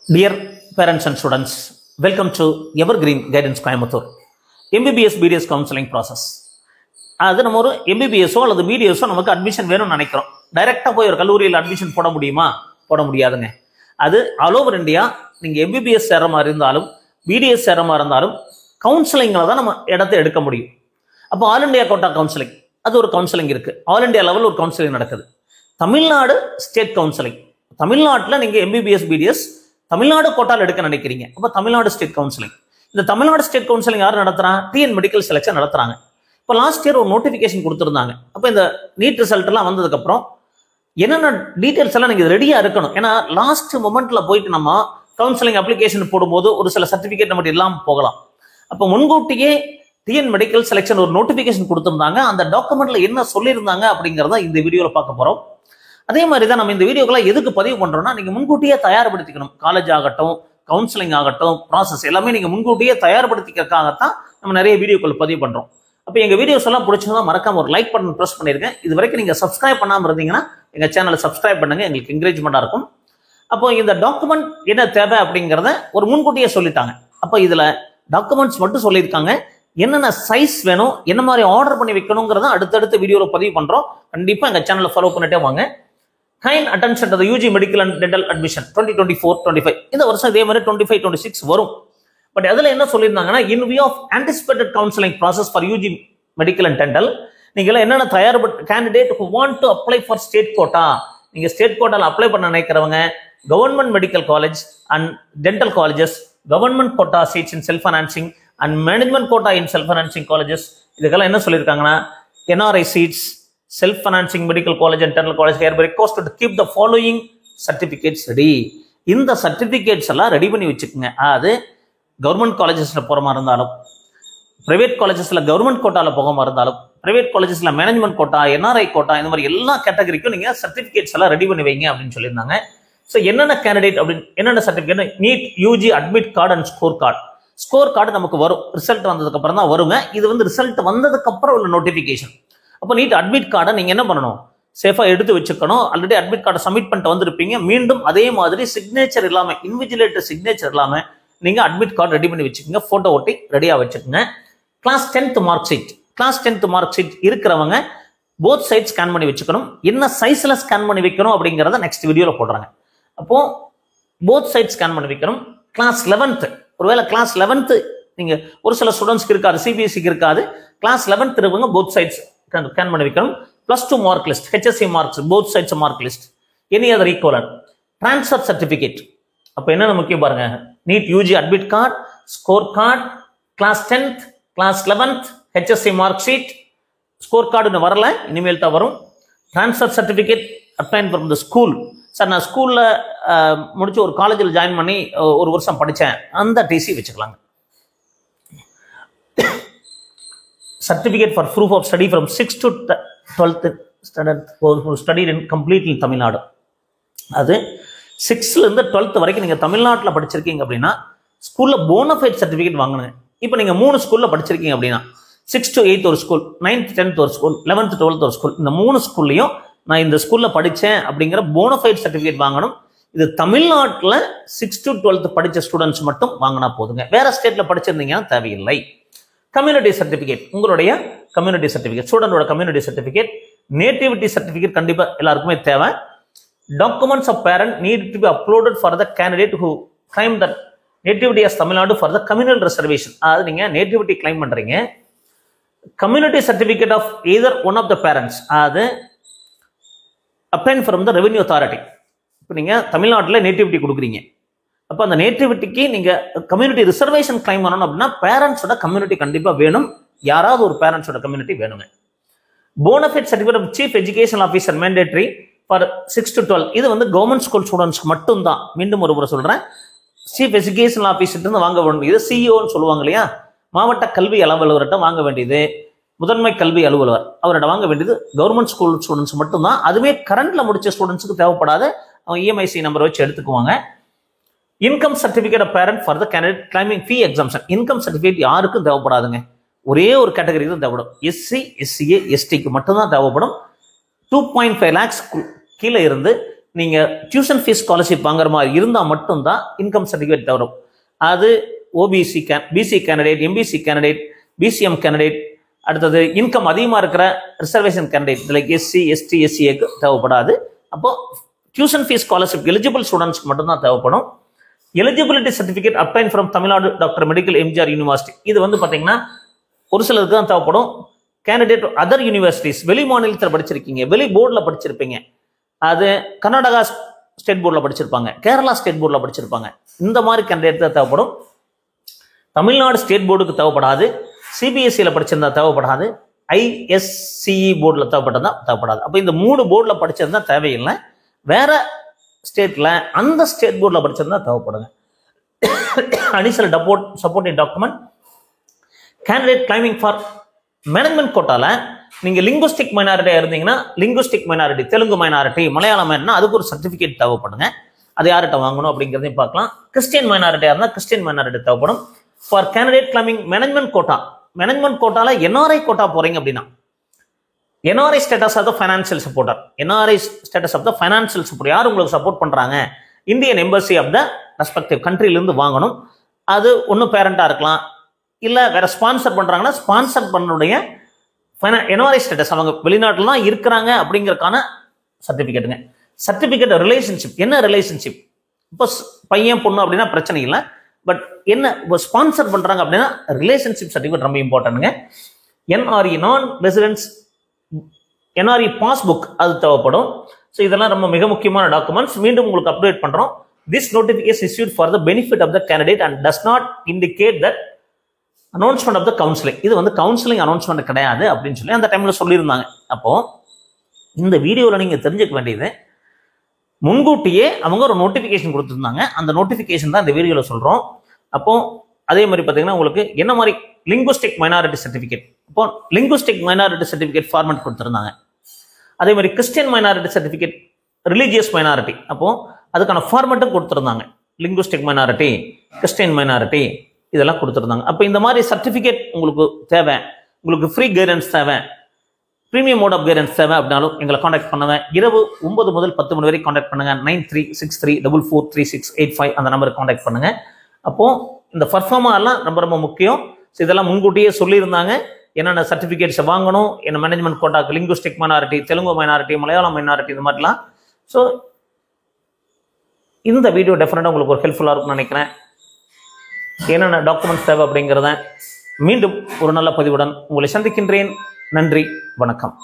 Dear parents and students, welcome to Evergreen Guidance Coimbatore. MBBS BDS counseling process. அது நம்ம ஒரு MBBS அல்லது BDS நமக்கு அட்மிஷன் வேணும்னு நினைக்கிறோம். டைரக்டா போய் ஒரு கல்லூரியில் அட்மிஷன் போட முடியுமா? போட முடியாதுங்க. அது ஆல் ஓவர் இந்தியா நீங்க MBBS சேர மாதிரி இருந்தாலும் BDS சேர மாதிரி இருந்தாலும் கவுன்சிலிங்ல தான் நம்ம இடத்தை எடுக்க முடியும். அப்போ ஆல் இந்தியா கோட்டா கவுன்சிலிங் அது ஒரு கவுன்சிலிங் இருக்கு. ஆல் இந்தியா லெவல் ஒரு கவுன்சிலிங் நடக்குது. Tamil Nadu state counselling. தமிழ்நாட்டில் நீங்க MBBS BDS தமிழ்நாடு கோட்டால் எடுக்க நினைக்கிறீங்க. அப்போ தமிழ்நாடு ஸ்டேட் கவுன்சிலிங். இந்த தமிழ்நாடு ஸ்டேட் கவுன்சிலிங் யார் நடத்துறாங்க? டிஎன் மெடிக்கல் செலக்ஷன் நடத்துறாங்க. இப்போ லாஸ்ட் இயர் ஒரு நோட்டிஃபிகேஷன் கொடுத்துருந்தாங்க. அப்போ இந்த நீட் ரிசல்ட் எல்லாம் வந்ததுக்கப்புறம் என்னென்ன டீட்டெயில்ஸ் எல்லாம் நீங்கள் ரெடியாக இருக்கணும். ஏன்னா லாஸ்ட் மொமெண்ட்ல போயிட்டு நம்ம கவுன்சிலிங் அப்ளிகேஷன் போடும்போது ஒரு சில சர்டிஃபிகேட் நம்ம இல்லாமல் போகலாம். அப்போ முன்கூட்டியே டிஎன் மெடிக்கல் செலக்ஷன் ஒரு நோட்டிஃபிகேஷன் கொடுத்துருந்தாங்க. அந்த டாக்குமெண்ட்ல என்ன சொல்லியிருந்தாங்க அப்படிங்கிறத இந்த வீடியோவில் பார்க்க போகிறோம். அதே மாதிரி தான் நம்ம இந்த வீடியோக்கெல்லாம் எதுக்கு பதிவு பண்றோம்னா, நீங்க முன்கூட்டியே தயார்படுத்திக்கணும். காலேஜ் ஆகட்டும், கவுன்சிலிங் ஆகட்டும், ப்ராசஸ் எல்லாமே நீங்க முன்கூட்டியே தயார்படுத்திக்கிறதுக்காகத்தான் நம்ம நிறைய வீடியோக்கள் பதிவு பண்றோம். அப்போ எங்க வீடியோஸ் எல்லாம் பிடிச்சதா மறக்காம ஒரு லைக் பட்டன் பிரஸ் பண்ணிருக்கேன். இது வரைக்கும் நீங்க சப்ஸ்கிரைப் பண்ணாம இருந்தீங்கன்னா எங்க சேனலை சப்ஸ்கிரைப் பண்ணுங்க, எங்களுக்கு என்கரேஜ்மெண்டா இருக்கும். அப்போ இந்த டாக்குமெண்ட் என்ன தேவை அப்படிங்கிறத ஒரு முன்கூட்டியே சொல்லிட்டாங்க. அப்போ இதுல டாக்குமெண்ட்ஸ் மட்டும் சொல்லியிருக்காங்க. என்னென்ன சைஸ் வேணும், என்ன மாதிரி ஆர்டர் பண்ணி வைக்கணுங்கிறத அடுத்தடுத்த வீடியோவில் பதிவு பண்றோம். கண்டிப்பா எங்க சேனலை ஃபாலோ பண்ணிட்டே வாங்க. Kind attention to the UG medical and dental admission 2024-25. இந்த வருஷம் இதே மாதிரி 25-26 வரும். பட் அதில் என்ன சொல்லியிருந்தாங்கன்னா, in view of anticipated counseling process for UG medical and dental, நீங்க என்னென்ன தயார்படுத்த candidate who want to apply for state quota, நீங்க ஸ்டேட் கோட்டால அப்ளை பண்ண நினைக்கிறவங்க government medical college and dental colleges, government quota seats in self financing and management quota in self financing colleges, இதுக்கெல்லாம் என்ன சொல்லியிருக்காங்கன்னா, NRI seats, self-financing medical college and dental college hereby requested to keep the following certificates ready. இந்த certificates எல்லாம் ready பண்ணி வச்சுக்கோங்க. அது government காலேஜஸ்ல போற மாதிரி இருந்தாலும், பிரைவேட் காலேஜஸ்ல கவர்மெண்ட் கோட்டால போக மாதிரி இருந்தாலும், பிரைவேட் காலேஜஸ்ல மேனேஜ்மெண்ட் கோட்டா, NRI கோட்டா, இந்த மாதிரி எல்லா கேட்டகரிக்கும் நீங்க சர்டிபிகேட்ஸ் எல்லாம் ரெடி பண்ணி வைங்க அப்படின்னு சொல்லியிருந்தாங்க. ஸோ என்னென்ன கேண்டிடேட் அப்படின்னு என்னென்ன certificate, NEET UG admit card and score card. Score card நமக்கு வரும், ரிசல்ட் வந்ததுக்கு அப்புறம் தான் வருங்க. இது ரிசல்ட் வந்ததுக்கு அப்புறம் உள்ள நோட்டிபிகேஷன். அப்போ நீட் அட்மிட் கார்டை நீங்க என்ன பண்ணணும், சேஃபா எடுத்து வச்சுக்கணும். ஆல்ரெடி அட்மிட் கார்டை சப்மிட் பண்ணிட்டு வந்திருப்பீங்க. மீண்டும் அதே மாதிரி சிக்னேச்சர் இல்லாம, இன்விஜிலேட்டர் சிக்னேச்சர் இல்லாம நீங்க அட்மிட் கார்டு ரெடி பண்ணி வச்சுக்கோங்க. போட்டோ ஒட்டி ரெடியா வச்சுக்கோங்க. Class 10th mark sheet, class 10th mark sheet இருக்கிறவங்க போத் சைட் ஸ்கேன் பண்ணி வச்சுக்கணும். என்ன சைஸ்ல ஸ்கேன் பண்ணி வைக்கணும் அப்படிங்கிறத நெக்ஸ்ட் வீடியோல போடுறாங்க. அப்போ போத் சைட் ஸ்கேன் பண்ணி வைக்கணும். கிளாஸ் 11th, ஒருவேளை கிளாஸ் 11th நீங்க ஒரு சில ஸ்டூடெண்ட்ஸ்க்கு இருக்காது, சிபிஎஸ்சிக்கு இருக்காது. கிளாஸ் 11th இருக்கவங்க போத் சைட்ஸ் ஸ்கேன் பண்ணி வைக்கணும். +2 mark list, HSC marks, both sides mark list, any other equivalent, transfer certificate. அப்போ என்னென்ன முக்கியம் பாருங்க, NEET UG admit card, score card, class 10th, class 11th, HSC mark sheet, score card வரல, இனிமேல் தான் வரும். Transfer certificate obtained from the school. Sir நான் ஸ்கூல்ல முடிச்சு ஒரு காலேஜில் ஜாயின் பண்ணி ஒரு வருஷம் படித்தேன், அந்த டிசி வச்சுக்கலாங்க. Certificate for proof of study from 6th to 12th standard for studied in completely Tamil Nadu. அது 6th இருந்து 12th வரைக்கும் நீங்க தமிழ்நாட்டில் படிச்சிருக்கீங்க அப்படின்னா ஸ்கூல்ல போனஃபைட் சர்டிஃபிகேட் வாங்கணுங்க. இப்போ நீங்க 3 ஸ்கூல்ல படிச்சிருக்கீங்க அப்படின்னா 6th to 8th ஒரு ஸ்கூல், 9th 10th ஒரு ஸ்கூல், 11th 12th ஒரு ஸ்கூல், இந்த 3 ஸ்கூல்லையும் நான் இந்த ஸ்கூல்ல படித்தேன் அப்படிங்கிற போனஃபைட் சர்டிஃபிகேட் வாங்கணும். இது தமிழ்நாட்டில் 6th to 12th படிச்ச ஸ்டூடெண்ட்ஸ் மட்டும் வாங்கினா போதுங்க. வேற ஸ்டேட்ல படிச்சிருந்தீங்கன்னா தேவையில்லை. கம்யூனிட்டி சர்டிஃபிகேட், உங்களுடைய கம்யூனிட்டி சர்டிஃபிகேட், ஸ்டூடெண்டோட கம்யூனிட்டி சர்டிஃபிகேட், நேட்டிவிட்டி சர்டிஃபிகேட் கண்டிப்பா எல்லாருக்குமே தேவை. Documents of parent need to be uploaded for the candidate who claim that nativity of Tamil Nadu for the communal reservation. அதாவது நீங்க நேட்டிவிட்டி கிளைம் பண்றீங்க, community certificate of either one of the parents, அதாவது obtained from the revenue authority. இப்போ நீங்க தமிழ்நாட்டில் nativity கொடுக்குறீங்க, அப்போ அந்த நேட்டிவிட்டிக்கு நீங்க கம்யூனிட்டி ரிசர்வேஷன் கிளைம் பண்ணணும் அப்படின்னா பேரண்ட்ஸோட கம்யூனிட்டி கண்டிப்பா வேணும். யாராவது ஒரு பேரண்ட்ஸோட கம்யூனிட்டி வேணுங்க. Bonafide certificate of chief education officer mandatory for 6th to 12th. இது கவர்மெண்ட் ஸ்கூல் ஸ்டூடெண்ட்ஸ்க்கு மட்டும்தான். மீண்டும் ஒரு முறை சொல்றேன், சீஃப் எஜுகேஷன் ஆஃபீஸர் வாங்க வேண்டியது சிஇஓன்னு சொல்லுவாங்க இல்லையா, மாவட்ட கல்வி அலுவலர்கிட்ட வாங்க வேண்டியது முதன்மை கல்வி அலுவலர், அவர்கிட்ட வாங்க வேண்டியது கவர்மெண்ட் ஸ்கூல் ஸ்டூடெண்ட்ஸ் மட்டும்தான். அதுவே கரண்ட்ல முடிச்ச ஸ்டூடெண்ட்ஸுக்கு தேவைப்படாது, அவங்க EMIC நம்பர் வச்சு எடுத்துக்குவாங்க. Income certificate of parent for the candidate claiming fee exemption. Income certificate யாருக்கும் தேவைப்படாதுங்க, ஒரே ஒரு கேட்டகரி தான் தேவைப்படும். SC SCA STக்கு மட்டும்தான் தேவைப்படும். 2.5 lakhs கீழே இருந்து நீங்கள் டியூஷன் ஃபீஸ் ஸ்காலர்ஷிப் வாங்குற மாதிரி இருந்தால் மட்டும்தான் இன்கம் சர்டிஃபிகேட் வரும். அது OBC BC candidate, MBC candidate, BCM candidate, அடுத்தது இன்கம் அதிகமாக இருக்கிற reservation candidate like SC, ST, எஸ்சிஏக்கு தேவைப்படாது. அப்போது டியூஷன் ஃபீஸ் ஸ்காலர்ஷிப் எலிஜிபிள் ஸ்டூடெண்ட்ஸ்க்கு மட்டும்தான் தேவைப்படும். Eligibility certificate obtained from Tamil Nadu doctor medical MGR university, இது வந்து பார்த்தீங்கன்னா ஒரு சிலருக்கு தான் தேவைப்படும். கேண்டிடேட் அதர் யூனிவர்சிட்டிஸ், வெளி மாநிலத்தில் படிச்சிருக்கீங்க, வெளி போர்டில் படிச்சிருப்பீங்க, அது கர்நாடகா ஸ்டேட் போர்டில் படிச்சிருப்பாங்க, கேரளா ஸ்டேட் போர்டில் படிச்சிருப்பாங்க, இந்த மாதிரி கேண்டிடேட் தான் தேவைப்படும். தமிழ்நாடு ஸ்டேட் போர்டுக்கு தேவைப்படாது, சிபிஎஸ்சியில் படிச்சிருந்தா தேவைப்படாது, ஐஎஸ்சிஇ போர்டில் தேவைப்பட்டதா தேவைப்படாது. அப்போ இந்த 3 போர்டில் படிச்சிருந்தா தேவையில்லை. வேற ஸ்டேட்டில் அந்த ஸ்டேட் போர்டில் படிச்சிருந்தா தேவைப்படுங்க. Additional supporting document candidate claiming for management கோட்டால நீங்கள் லிங்குஸ்டிக் மைனாரிட்டியாக இருந்தீங்கன்னா linguistic minority, Telugu minority, Malayalam minority, அதுக்கு ஒரு சர்டிஃபிகேட் தேவைப்படுங்க. அது யார்கிட்ட வாங்கணும் அப்படிங்கிறதையும் பார்க்கலாம். கிறிஸ்டியன் மைனாரிட்டியாக இருந்தால் கிறிஸ்டியன் மைனாரிட்டி தேவைப்படும். For candidate claiming management quota, management கோட்டால என்ஆர்ஐ கோட்டா போறீங்க அப்படின்னா NRI status of the financial supporter, NRI status of the financial support, யார் உங்களுக்கு சப்போர்ட் பண்ணுறாங்க, Indian embassy of the respective கண்ட்ரிலேருந்து வாங்கணும். அது ஒன்றும் பேரண்டாக இருக்கலாம், இல்லை வேற ஸ்பான்சர் பண்ணுறாங்கன்னா ஸ்பான்சர் பண்ணுடைய என்ஆர்ஐ ஸ்டேட்டஸ், அவங்க வெளிநாட்டில் தான் இருக்கிறாங்க அப்படிங்கிறதுக்கான சர்டிஃபிகேட்டுங்க. சர்டிஃபிகேட் ரிலேஷன்ஷிப், என்ன ரிலேஷன்ஷிப், இப்போ பையன் பொண்ணு அப்படின்னா பிரச்சனை இல்லை, பட் என்ன ஸ்பான்சர் பண்ணுறாங்க அப்படின்னா ரிலேஷன்ஷிப் சர்டிஃபிகேட் ரொம்ப இம்பார்ட்டன்ட்டுங்க. என்ஆர்இ நான் ரெசிடென்ஸ், என்ஆர்இ பாஸ்புக் அது தேவைப்படும். ஸோ இதெல்லாம் ரொம்ப மிக முக்கியமான டாக்குமெண்ட்ஸ். மீண்டும் உங்களுக்கு அப்டேட் பண்ணுறோம். This notification issued for the benefit of the candidate and does not indicate that announcement of the counseling. இது வந்து கவுன்சிலிங் அனௌன்ஸ்மெண்ட் கிடையாது அப்படின்னு சொல்லி அந்த டைமில் சொல்லியிருந்தாங்க. அப்போது இந்த வீடியோவில் நீங்கள் தெரிஞ்சுக்க வேண்டியது, முன்கூட்டியே அவங்க ஒரு நோட்டிஃபிகேஷன் கொடுத்துருந்தாங்க. அந்த நோட்டிஃபிகேஷன் தான் இந்த வீடியோவில் சொல்கிறோம். அப்போது அதே மாதிரி பார்த்தீங்கன்னா உங்களுக்கு என்ன மாதிரி லிங்குஸ்டிக் மைனாரிட்டி சர்டிஃபிகேட், இப்போ லிங்குஸ்டிக் மைனாரிட்டி சர்டிஃபிகேட் ஃபார்மேட் கொடுத்துருந்தாங்க. அதே மாதிரி Christian minority certificate, religious minority, அப்போது அதுக்கான ஃபார்மேட்டும் கொடுத்துருந்தாங்க. லிங்குஸ்டிக் மைனாரிட்டி, கிறிஸ்டியன் மைனாரிட்டி இதெல்லாம் கொடுத்துருந்தாங்க. அப்போ இந்த மாதிரி சர்டிஃபிகேட் உங்களுக்கு தேவை, உங்களுக்கு ஃப்ரீ கைடன்ஸ் தேவை, ப்ரீமியம் மோட் ஆஃப் கைடன்ஸ் தேவை அப்படின்னாலும் எங்களை காண்டாக்ட் பண்ணுங்க. இரவு 9 முதல் 10 மணி வரை காண்டாக்ட் பண்ணுங்க. 9363443685 அந்த நம்பருக்கு காண்டாக்ட் பண்ணுங்க. அப்போ இந்த பர்ஃபார்மா எல்லாம் ரொம்ப ரொம்ப முக்கியம். ஸோ இதெல்லாம் முன்கூட்டியே சொல்லியிருந்தாங்க. என்னென்ன சர்டிஃபிகேட்ஸ் வாங்கணும், என்ன மேனேஜ்மெண்ட் கோட்டாக்கு, linguistic minority, Telugu minority, Malayalam minority, இந்த மாதிரிலாம். ஸோ இந்த வீடியோ டெஃபினட்டாக உங்களுக்கு ஒரு ஹெல்ப்ஃபுல்லாக இருக்கும்னு நினைக்கிறேன். என்னென்ன டாக்குமெண்ட்ஸ் தேவை அப்படிங்கிறத மீண்டும் ஒரு நல்ல பதிவுடன் உங்களை சந்திக்கின்றேன். நன்றி, வணக்கம்.